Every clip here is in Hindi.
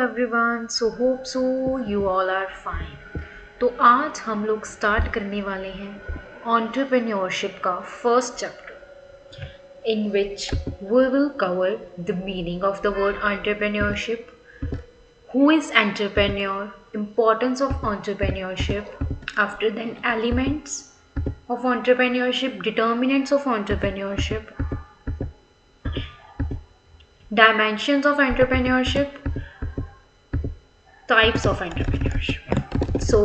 Everyone, so hope so you all are fine. तो आज हम लोग स्टार्ट करने वाले हैं एंटरप्रेन्योरशिप का first chapter, in which we will cover the meaning of the word entrepreneurship, who is entrepreneur, importance of entrepreneurship, after then elements of entrepreneurship, determinants of entrepreneurship, dimensions of entrepreneurship, types of entrepreneurship. So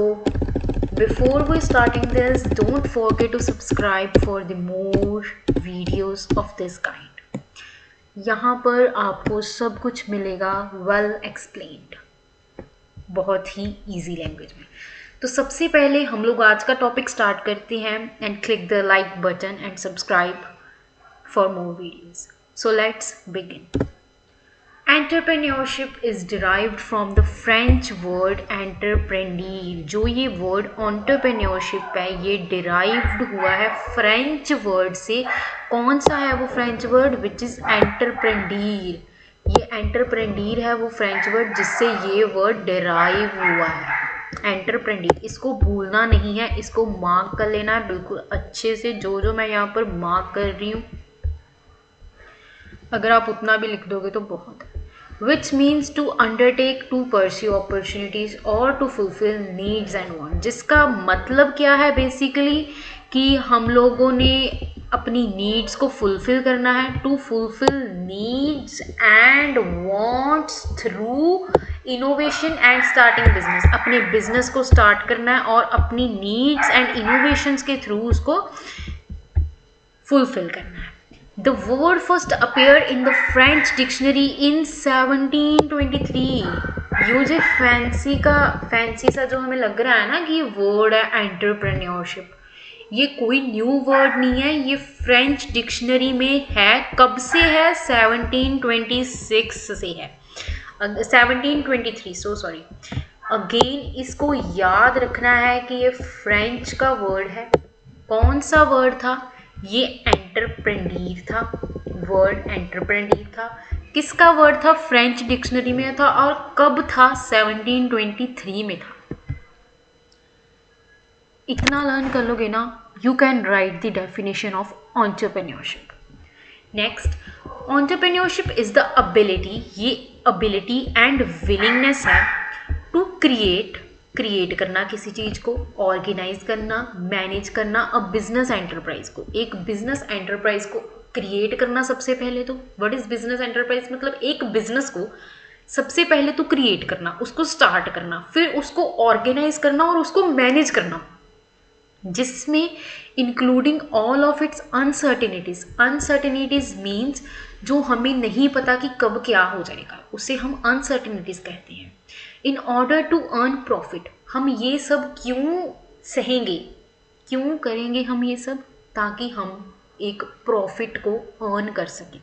before we starting this, don't forget to subscribe for the more videos of this kind. यहाँ पर आपको सब कुछ मिलेगा वेल एक्सप्लेन्ड, बहुत ही इजी लैंग्वेज में। तो सबसे पहले हम लोग आज का टॉपिक स्टार्ट करते हैं and click the like button and subscribe for more videos. So let's begin. Entrepreneurship is derived from the French word entrepreneur. जो ये वर्ड एंटरप्रेन्योरशिप है ये डिराइव्ड हुआ है फ्रेंच वर्ड से। कौन सा है वो French word? Which is entrepreneur. ये एंटरप्रेन्योर है वो फ्रेंच वर्ड जिससे ये वर्ड डिराइव हुआ है, एंटरप्रेन्योर। इसको भूलना नहीं है, इसको मार्क कर लेना है बिल्कुल अच्छे से, जो मैं यहाँ पर मार्क कर रही हूँ। अगर आप उतना भी लिख दोगे तो बहुत है। Which means to undertake to pursue opportunities or to fulfill needs and wants। जिसका मतलब क्या है बेसिकली कि हम लोगों ने अपनी नीड्स को फुलफिल करना है। To fulfil needs and wants through innovation and starting business. अपने बिजनेस को स्टार्ट करना है और अपनी नीड्स एंड इनोवेशंस के थ्रू उसको फुलफिल करना है। The word first appeared in the French dictionary in 1723। ये जो फैंसी सा जो हमें लग रहा है ना कि ये वर्ड है एंटरप्रेन्योरशिप, ये कोई न्यू वर्ड नहीं है, ये फ्रेंच डिक्शनरी में है। कब से है? 1726 से है, 1723, सो सॉरी। अगेन इसको याद रखना है कि ये फ्रेंच का वर्ड है। कौन सा वर्ड था? ये एंटरप्रेन्योर था, वर्ड एंटरप्रेन्योर था। किसका वर्ड था? फ्रेंच डिक्शनरी में था। और कब था? 1723 में था। इतना लर्न कर लोगे ना, you can write the definition of entrepreneurship. Next, entrepreneurship is the ability, ये एबिलिटी एंड विलिंगनेस है टू क्रिएट करना किसी चीज़ को, ऑर्गेनाइज करना, मैनेज करना अ बिजनेस एंटरप्राइज को। एक बिजनेस एंटरप्राइज को क्रिएट करना सबसे पहले तो। What is business enterprise? मतलब एक बिजनेस को सबसे पहले तो क्रिएट करना, उसको स्टार्ट करना, फिर उसको ऑर्गेनाइज करना और उसको मैनेज करना, जिसमें including all of its uncertainties. Uncertainties means जो हमें नहीं पता कि कब क्या हो जाएगा, उसे हम अनसर्टेनिटीज कहते हैं। In order to earn profit, हम ये सब क्यों सहेंगे, क्यों करेंगे हम ये सब? ताकि हम एक प्रॉफिट को अर्न कर सकें।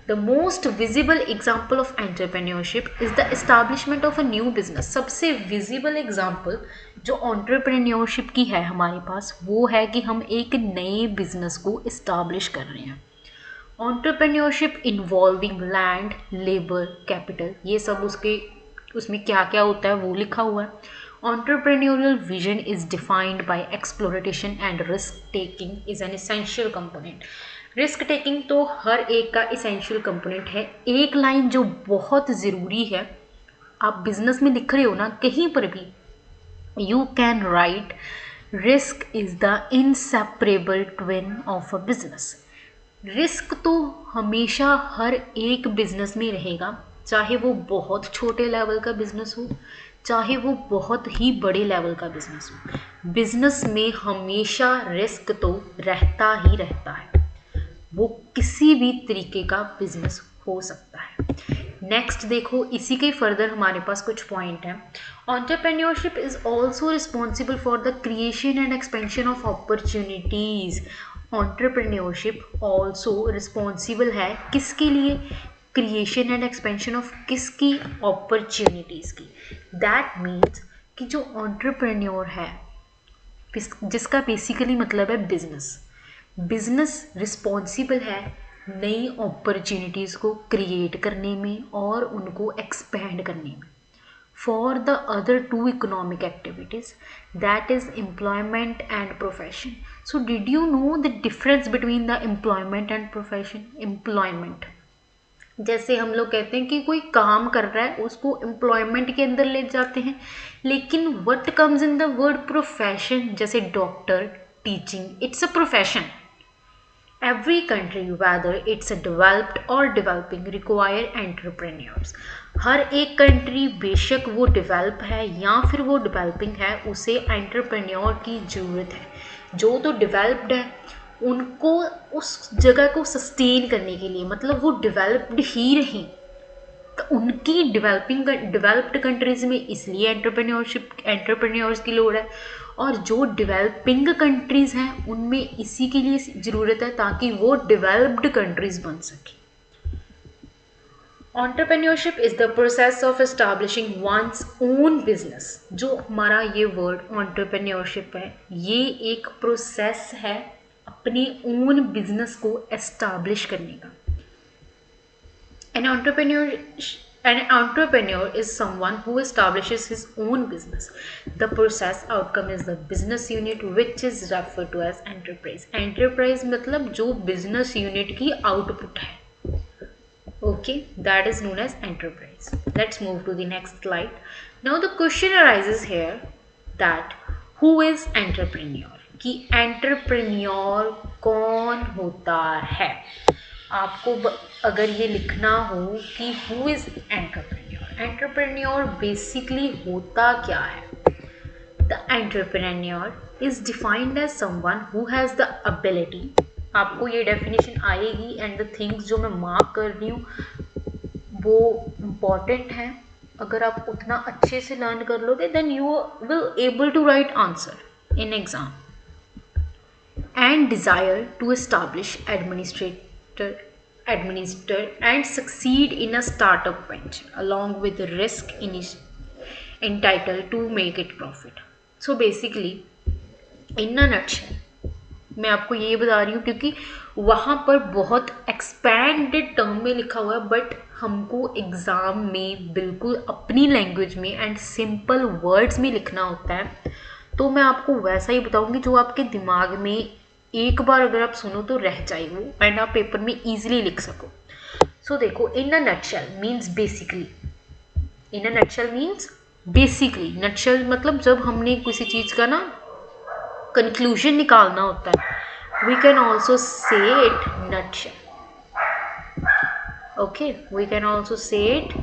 The most visible example of entrepreneurship is the establishment of a new business. सबसे विजिबल एग्जाम्पल जो एंटरप्रेन्योरशिप की है हमारे पास वो है कि हम एक नए बिजनेस को इस्टाब्लिश कर रहे हैं। Entrepreneurship involving land, labour, capital, ये सब उसमें क्या क्या होता है वो लिखा हुआ है। Entrepreneurial vision is defined by exploitation and risk taking is an essential component। Risk taking तो हर एक का इसेंशियल कंपोनेंट है। एक लाइन जो बहुत ज़रूरी है, आप बिजनेस में लिख रहे हो ना कहीं पर भी, you can write risk is the inseparable twin of a business. Risk तो हमेशा हर एक बिजनेस में रहेगा, चाहे वो बहुत छोटे लेवल का बिजनेस हो, चाहे वो बहुत ही बड़े लेवल का बिजनेस हो। बिजनेस में हमेशा रिस्क तो रहता ही रहता है, वो किसी भी तरीके का बिजनेस हो सकता है। नेक्स्ट देखो, इसी के फर्दर हमारे पास कुछ पॉइंट हैं। Entrepreneurship is also responsible for the creation and expansion of opportunities. Entrepreneurship also responsible है किसके लिए? क्रिएशन एंड एक्सपेंशन ऑफ किसकी? अपॉर्चुनिटीज़ की। दैट मीन्स कि जो एंटरप्रेन्योर है, जिसका बेसिकली मतलब है बिजनेस रिस्पॉन्सिबल है नई अपॉर्चुनिटीज़ को क्रिएट करने में और उनको एक्सपैंड करने में। For the other two economic activities, that is employment and profession. So did you know the difference between the employment and profession? Employment, जैसे हम लोग कहते हैं कि कोई काम कर रहा है उसको एम्प्लॉयमेंट के अंदर ले जाते हैं, लेकिन what comes in the word profession, जैसे doctor, teaching, it's a profession. Every country, whether it's a developed or developing, require entrepreneurs. हर एक कंट्री, बेशक वो डेवलप है या फिर वो डेवलपिंग है, उसे एंटरप्रेन्योर की ज़रूरत है. जो तो डेवलप्ड है उनको उस जगह को सस्टेन करने के लिए, मतलब वो डेवलप्ड ही रहें, तो उनकी डेवलप्ड कंट्रीज़ में इसलिए एंटरप्रेन्योर्स की लोड़ है, और जो डेवलपिंग कंट्रीज़ हैं उनमें इसी के लिए ज़रूरत है ताकि वो डेवलप्ड कंट्रीज़ बन सकें. Entrepreneurship is the process of establishing one's own business. जो हमारा ये वर्ड एंटरप्रेन्योरशिप है, ये एक प्रोसेस है अपने ओन बिजनेस को एस्टैब्लिश करने का. An entrepreneur is someone who establishes his own business. The process outcome is the business unit, which is referred to as enterprise. Enterprise मतलब जो business unit की output है. Okay, that is known as enterprise. Let's move to the next slide. Now the question arises here that who is entrepreneur? कि entrepreneur कौन होता है. आपको अगर ये लिखना हो कि who is entrepreneur, entrepreneur basically होता क्या है. The entrepreneur is defined as someone who has the ability. आपको ये डेफिनेशन आएगी एंड द थिंग्स जो मैं मार्क कर रही हूँ वो इम्पॉर्टेंट हैं. अगर आप उतना अच्छे से लर्न कर लोगे then you will able to write answer in exam. And desire to establish administer and succeed in a startup venture along with the risk entitled to make it profit. So basically in a nutshell मैं आपको ये बता रही हूँ क्योंकि वहाँ पर बहुत एक्सपैंडेड टर्म में लिखा हुआ है, बट हमको एग्ज़ाम में बिल्कुल अपनी लैंग्वेज में एंड सिंपल वर्ड्स में लिखना होता है. तो मैं आपको वैसा ही बताऊँगी जो आपके दिमाग में एक बार अगर आप सुनो तो रह जाए वो एंड आप पेपर में इजीली लिख सको. सो देखो, in a nutshell means basically, in a nutshell means basically, nutshell मतलब जब हमने किसी चीज़ का ना कंक्लूजन निकालना होता है, we can also say it nutshell. Okay, we can also say it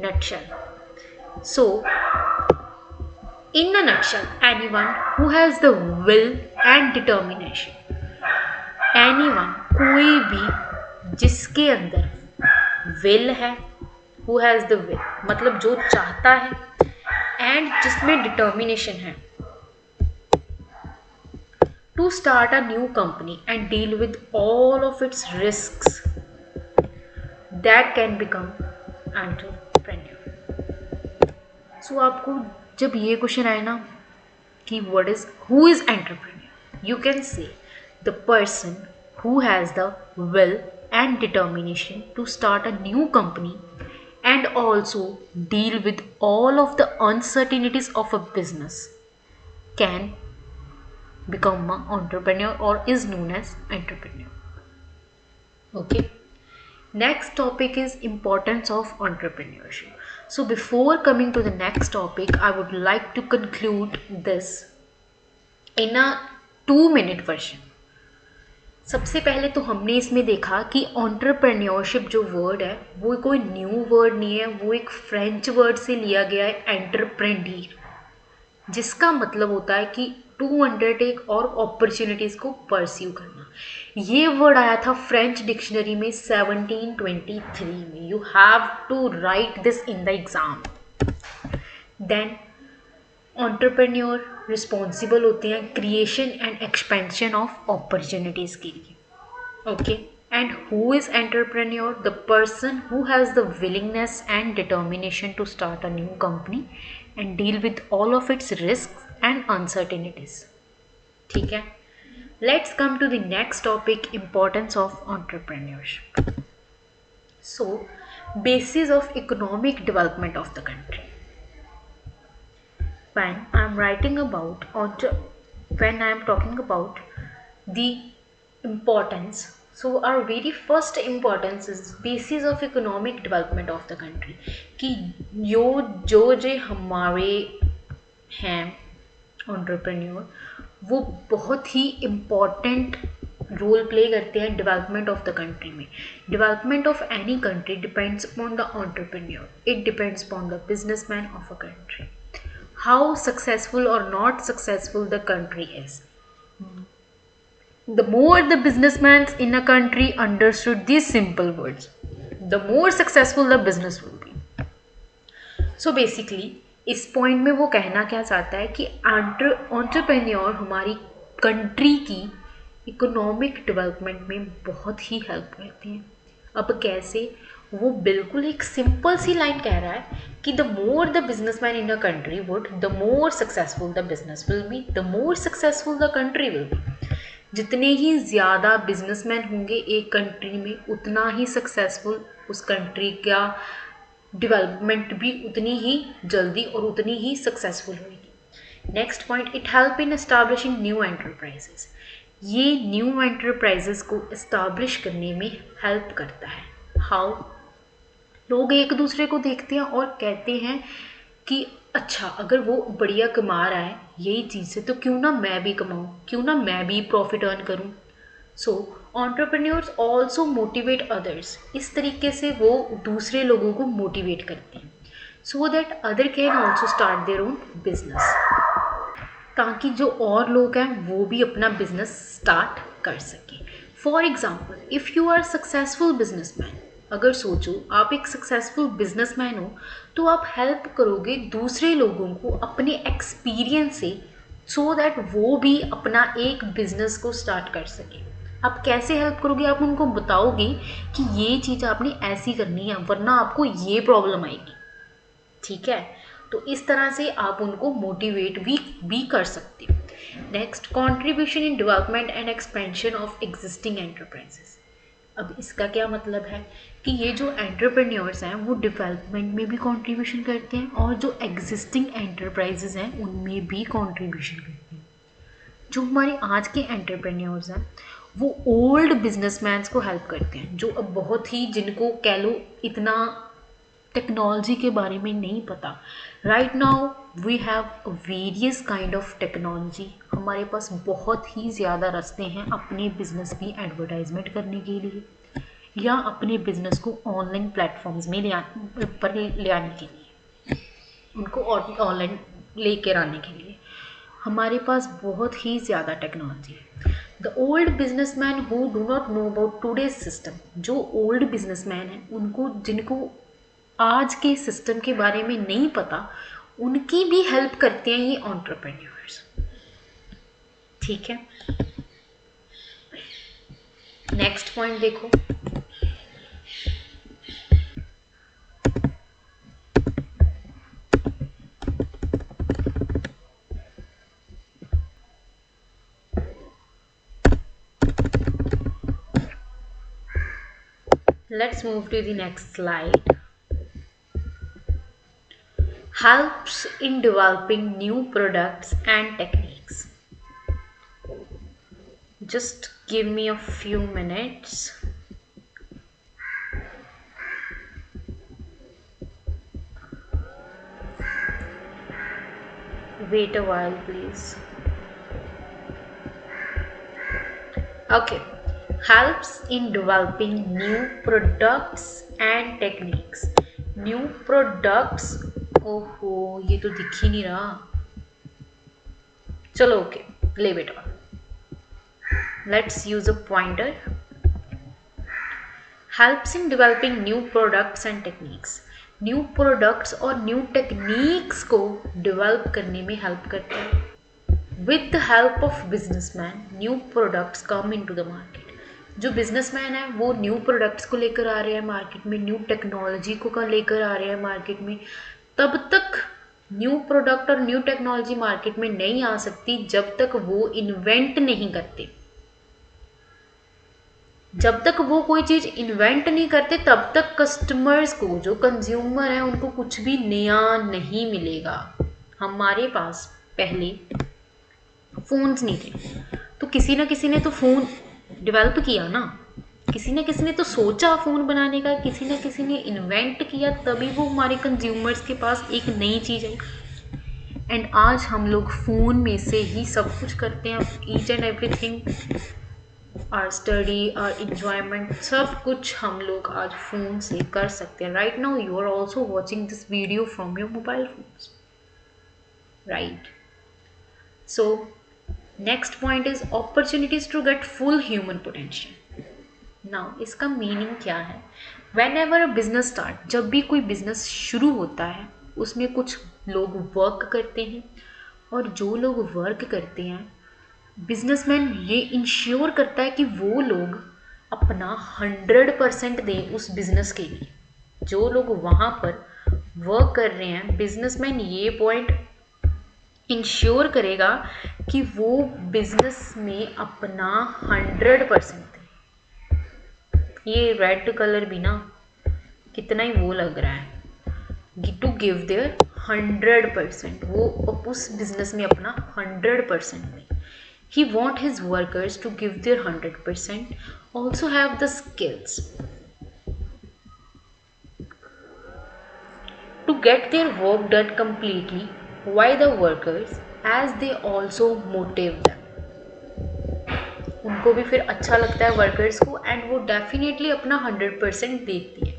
nutshell. So in a nutshell, anyone who has the will and determination. Anyone, कोई भी जिसके अंदर will है, who has the will मतलब जो चाहता है, and जिसमें determination है to start a new company and deal with all of its risks, that can become entrepreneur. So आपको जब ये क्वेश्चन आए ना कि what is who is entrepreneur, you can say the person who has the will and determination to start a new company and also deal with all of the uncertainties of a business can become a entrepreneur और is known as entrepreneur. Okay, next topic is importance of entrepreneurship. So before coming to the next topic, I would like to conclude this in a 2-minute version. सबसे पहले तो हमने इसमें देखा कि एंटरप्रेन्योरशिप जो वर्ड है वो कोई न्यू वर्ड नहीं है, वो एक फ्रेंच वर्ड से लिया गया है, एंटरप्रेन्योर, जिसका मतलब होता है कि टू अंडरटेक और अपॉर्चुनिटीज़ को परस्यू करना. ये वर्ड आया था फ्रेंच डिक्शनरी में 1723 में. You have to write this in the exam. Then entrepreneur responsible होते हैं creation and expansion of opportunities के लिए. Okay, and who is entrepreneur? The person who has the willingness and determination to start a new company and deal with all of its risk and uncertainties. ठीक है, Let's come to the next topic, importance of entrepreneurship. So, basis of economic development of the country. When I'm writing about when I'm talking about the importance, so our very first importance is basis of economic development of the country, कि यो जो हमारे हैं एंटरप्रेन्योर, वो बहुत ही इम्पॉर्टेंट रोल प्ले करते हैं डेवलपमेंट ऑफ द कंट्री में. Development of any country depends upon the entrepreneur, it depends upon the businessman of a country. How successful or not successful the country is. The more the businessmen in a country understood these simple words, the more successful the business will be. So basically, इस पॉइंट में वो कहना क्या चाहता है कि एंटरप्रेन्योर हमारी कंट्री की इकोनॉमिक डेवलपमेंट में बहुत ही हेल्प करते हैं. अब कैसे? वो बिल्कुल एक सिंपल सी लाइन कह रहा है कि the more the businessman in a country would, the more successful the business will be, the more successful the country will be. जितने ही ज़्यादा बिजनेसमैन होंगे एक कंट्री में, उतना ही सक्सेसफुल उस कंट्री का डेवलपमेंट भी उतनी ही जल्दी और उतनी ही सक्सेसफुल होगी. Next point, it help in establishing new enterprises. ये न्यू एंटरप्राइजेस को इस्टाब्लिश करने में हेल्प करता है. हाउ? लोग एक दूसरे को देखते हैं और कहते हैं कि अच्छा, अगर वो बढ़िया कमा रहा है यही चीज़ से, तो क्यों ना मैं भी कमाऊँ, क्यों ना मैं भी प्रॉफिट अर्न करूँ. सो एंटरप्रेन्योर्स ऑल्सो मोटिवेट अदर्स. इस तरीके से वो दूसरे लोगों को मोटिवेट करते हैं, so that other can also start their own business, ताकि जो और लोग हैं वो भी अपना बिजनेस स्टार्ट कर सकें. For example, if you are successful businessman, अगर सोचो आप एक सक्सेसफुल बिजनेसमैन हो, तो आप हेल्प करोगे दूसरे लोगों को अपने एक्सपीरियंस से, सो दैट वो भी अपना एक बिजनेस को स्टार्ट कर सके. आप कैसे हेल्प करोगे? आप उनको बताओगे कि ये चीज़ आपने ऐसी करनी है, वरना आपको ये प्रॉब्लम आएगी. ठीक है, तो इस तरह से आप उनको मोटिवेट भी कर सकते हो. Next, contribution in development and expansion of existing enterprises. अब इसका क्या मतलब है कि ये जो एंटरप्रेन्योर्स हैं वो डेवलपमेंट में भी कंट्रीब्यूशन करते हैं और जो एग्जिस्टिंग एंटरप्राइजेज हैं उनमें भी कंट्रीब्यूशन करते हैं. जो हमारे आज के एंटरप्रेन्योर्स हैं वो ओल्ड बिजनेसमैन्स को हेल्प करते हैं, जो अब बहुत ही, जिनको कह लो इतना टेक्नोलॉजी के बारे में नहीं पता. Right now we have various kind of technology. हमारे पास बहुत ही ज़्यादा रास्ते हैं अपने बिजनेस की एडवर्टाइजमेंट करने के लिए, या अपने बिजनेस को ऑनलाइन प्लेटफॉर्म्स में ले आने के लिए, उनको ऑनलाइन लेकर आने के लिए. हमारे पास बहुत ही ज़्यादा टेक्नोलॉजी है. The old businessman who do not know about today's system. जो ओल्ड बिजनेसमैन हैं उनको, जिनको आज के सिस्टम के बारे में नहीं पता, उनकी भी हेल्प करते हैं ये एंटरप्रेन्योर्स. ठीक है, नेक्स्ट पॉइंट देखो. Let's move to the next slide. Helps in developing new products and techniques. Just give me a few minutes. Wait a while, please. Okay. Helps in developing new products and techniques. New products. ओहो, ये तो दिख ही नहीं रहा. चलो okay, leave it on. Let's use a pointer. Helps in developing new products and techniques. New products और न्यू टेक्निक्स को डेवलप करने में हेल्प करते हैं. With the help of businessman new products come into the market. जो बिजनेसमैन है वो न्यू प्रोडक्ट्स को लेकर आ रहे हैं मार्केट में, न्यू टेक्नोलॉजी को लेकर आ रहे हैं मार्केट में. तब तक न्यू प्रोडक्ट और न्यू टेक्नोलॉजी मार्केट में नहीं आ सकती जब तक वो इन्वेंट नहीं करते. जब तक वो कोई चीज़ इन्वेंट नहीं करते तब तक कस्टमर्स को, जो कंज्यूमर है, उनको कुछ भी नया नहीं मिलेगा। हमारे पास पहले फ़ोन्स नहीं थे तो किसी ना किसी ने तो फ़ोन डेवलप किया ना, किसी ना किसी ने तो सोचा फ़ोन बनाने का, किसी ना किसी ने इन्वेंट किया, तभी वो हमारे कंज्यूमर्स के पास एक नई चीज़ आई। एंड आज हम लोग फ़ोन में से ही सब कुछ करते हैं, each and everything, or study, or enjoyment, सब कुछ हम लोग आज फ़ोन से कर सकते हैं। Right now you are also watching this video from your mobile phones, right? So next point is opportunities to get full human potential. Now इसका मीनिंग क्या है? Whenever a business start, जब भी कोई बिजनेस शुरू होता है उसमें कुछ लोग वर्क करते हैं, और जो लोग वर्क करते हैं, बिजनेसमैन ये इंश्योर करता है कि वो लोग अपना 100% दें उस बिजनेस के लिए। जो लोग वहाँ पर वर्क कर रहे हैं, बिजनेसमैन ये पॉइंट इंश्योर करेगा कि वो बिजनेस में अपना 100% दें। ये रेड कलर भी ना कितना ही वो लग रहा है, टू गिव देयर 100%, वो उस बिजनेस में अपना 100% दें। He want his workers to give their 100%, also have the skills to get their work done completely. Why the workers? As they also motive them. उनको भी फिर अच्छा लगता है वर्कर्स को, एंड वो डेफिनेटली अपना 100% देती है।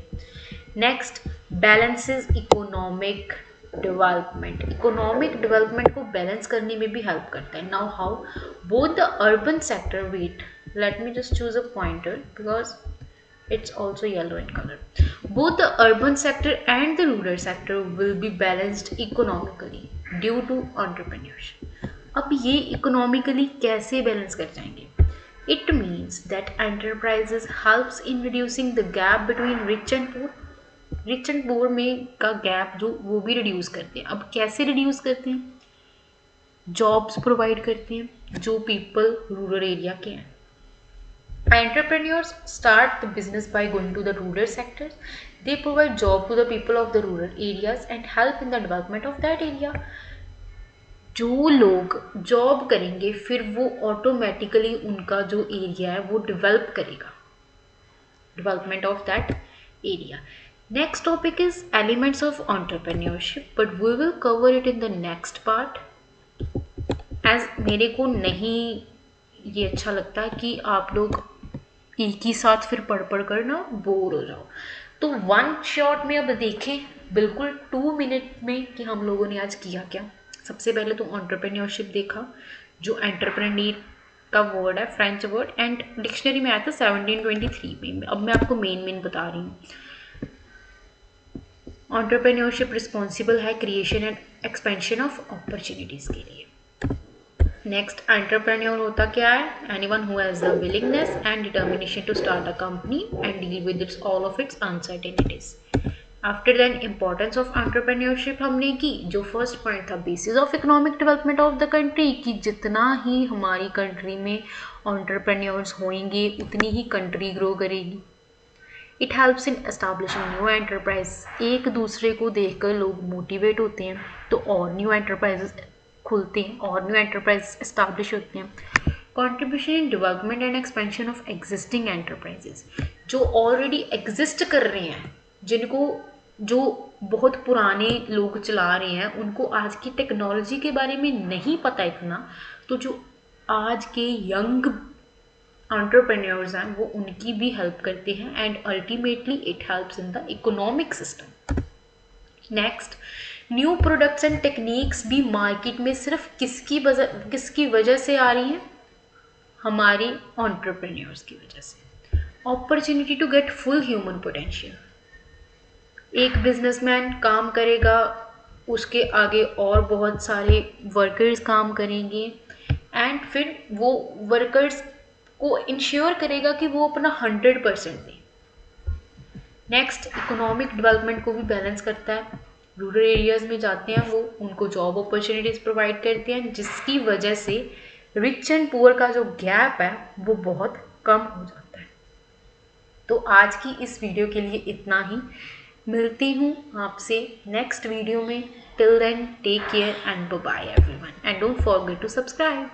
Next, balances economic development. Economic development को बैलेंस करने में भी हेल्प करता है। Now how? Both the urban sector, wait, let me just choose a pointer because it's also yellow in color. Both the urban sector and the rural sector will be balanced economically due to entrepreneurship. अब ये इकोनॉमिकली कैसे बैलेंस कर जाएंगे? It means that enterprises helps in reducing the gap between rich and poor. Rich and poor में का गैप जो वो भी रिड्यूस करते हैं। अब कैसे रिड्यूस करते हैं? जॉब्स प्रोवाइड करते हैं जो पीपल रूरल एरिया के हैं। Entrepreneurs start the business by going to the rural sectors. They provide job to the people of the rural areas and help in the development of that area. जो लोग जॉब करेंगे फिर वो ऑटोमेटिकली उनका जो एरिया है वो डेवलप करेगा, development of that area. Next topic is elements of entrepreneurship, but we will cover it in the next part. As मेरे को नहीं ये अच्छा लगता कि आप लोग एक ही साथ फिर पढ़ कर ना बोर हो जाओ, तो वन शॉट में अब देखें बिल्कुल 2 मिनट में कि हम लोगों ने आज किया क्या। सबसे पहले तो एंटरप्रेन्योरशिप देखा, जो एंटरप्रेन्योर का वर्ड है, फ्रेंच वर्ड, एंड डिक्शनरी में आया था 1723 में। अब मैं आपको मेन बता रही हूँ। एंटरप्रेन्योरशिप रिस्पॉन्सिबल है creation and expansion of opportunities के लिए। नेक्स्ट, एंटरप्रेन्योर होता क्या है? Anyone who has the willingness and determination to start a company and deal with its all of its uncertainties. After than importance of entrepreneurship हमने की। जो फर्स्ट पॉइंट था, basis of economic development of the country, कि जितना ही हमारी कंट्री में एंटरप्रेन्योर्स होंगे उतनी ही कंट्री ग्रो करेगी। It helps in establishing new enterprise. एक दूसरे को देखकर लोग मोटिवेट होते हैं तो और न्यू एंटरप्राइजेस खुलते हैं और न्यू एंटरप्राइज एस्टाब्लिश होते हैं। Contribution in development and expansion of existing enterprises. जो ऑलरेडी एग्जिस्ट कर रहे हैं, जिनको जो बहुत पुराने लोग चला रहे हैं, उनको आज की टेक्नोलॉजी के बारे में नहीं पता इतना, तो जो आज के यंग एंटरप्रेन्योर्स हैं वो उनकी भी हेल्प करते हैं, and ultimately it helps in the economic system. Next, new products and techniques भी मार्केट में सिर्फ किसकी वजह से आ रही हैं? हमारी एंटरप्रेन्योर्स की वजह से। Opportunity to get full human potential. एक बिजनेसमैन काम करेगा, उसके आगे और बहुत सारे वर्कर्स काम करेंगे, एंड फिर वो वर्कर्स को इंश्योर करेगा कि वो अपना 100% दें। नेक्स्ट, इकोनॉमिक डेवलपमेंट को भी बैलेंस करता है। रूरल एरियाज में जाते हैं वो, उनको जॉब अपॉर्चुनिटीज़ प्रोवाइड करते हैं, जिसकी वजह से रिच एंड पुअर का जो गैप है वो बहुत कम हो जाता है। तो आज की इस वीडियो के लिए इतना ही। मिलती हूँ आपसे नेक्स्ट वीडियो में। Till then take care and bye bye everyone and don't forget to subscribe.